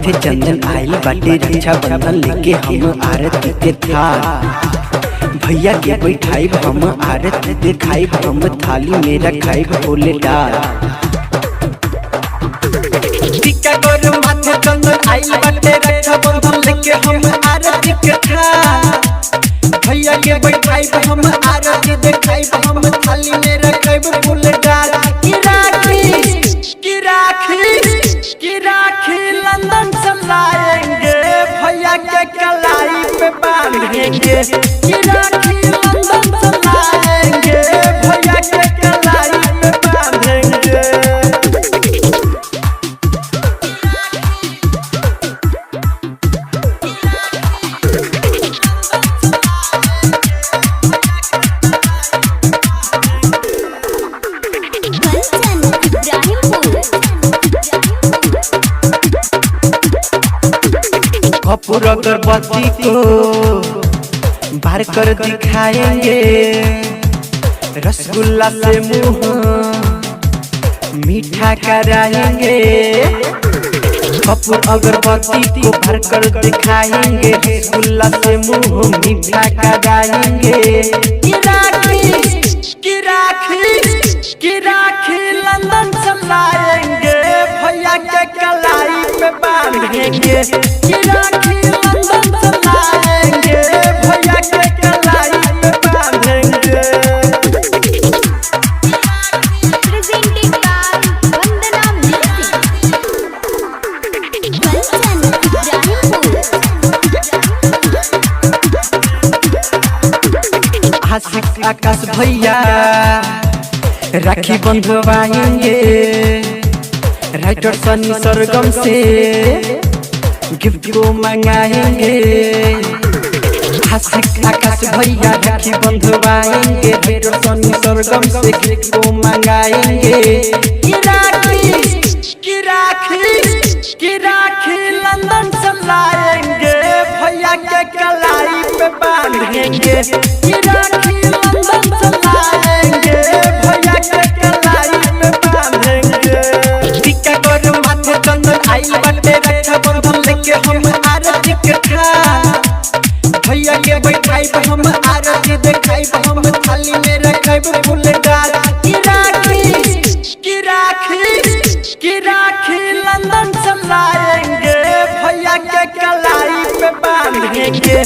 माथे चंदन आइल बाटे रक्षा बंधन लेके हम आरती के थाल भैया के बैठाई हम आरती दिखाई हम थाली में रखाई बोले डाल टिक्का गोर माथे चंदन आइल बाटे रक्षा बंधन लेके हम आरती के थाल भैया के बैठाई हम आरती दिखाई हम थाली में रखाई बोले डाल की राखी लंदन से लाएंगे भैया के कलाई पे बांधेंगे की राखी लंदन से लाएंगे भैया के कलाई पे बांधेंगे। कपूर अगरबत्ती को बाहर कर दिखाएंगे रसगुल्ला से मुंह मीठा कराएंगे कपूर अगरबत्ती को बाहर कर दिखाएंगे रसगुल्ला से मुंह मीठा कराएंगे की राखी लंदन से लाएंगे भैया के कलाई पे बांधेंगे की राखी लंदन से लाएंगे भैया के कलाई पे बांधेंगे। Presenting by Vandana music Kanchan Ibrahimpur. Ashiq Akash भैया राखी बंधवाएंगे राइटर सनी सरगम से गिफ्ट को मंगाएंगे आशिक आकाश भैया राखी बंधवाएंगे राइटर सनी सरगम से गिफ्ट को मंगाएंगे की राखी लंदन से लाएंगे भैया के कलाई पे बांधेंगे की राखी लंदन से लाएंगे भैया के कलाई पे बांधेंगे। टिक्का गोर माथे चंदन आइल बाटे रक्षा बंधन लेके हम आरती के थाल भैया के बैठाई हम आरती दिखाई हम थाली में रखाई फूल डाल की राखी लंदन से लाएंगे भैया के कलाई पे बांधेंगे।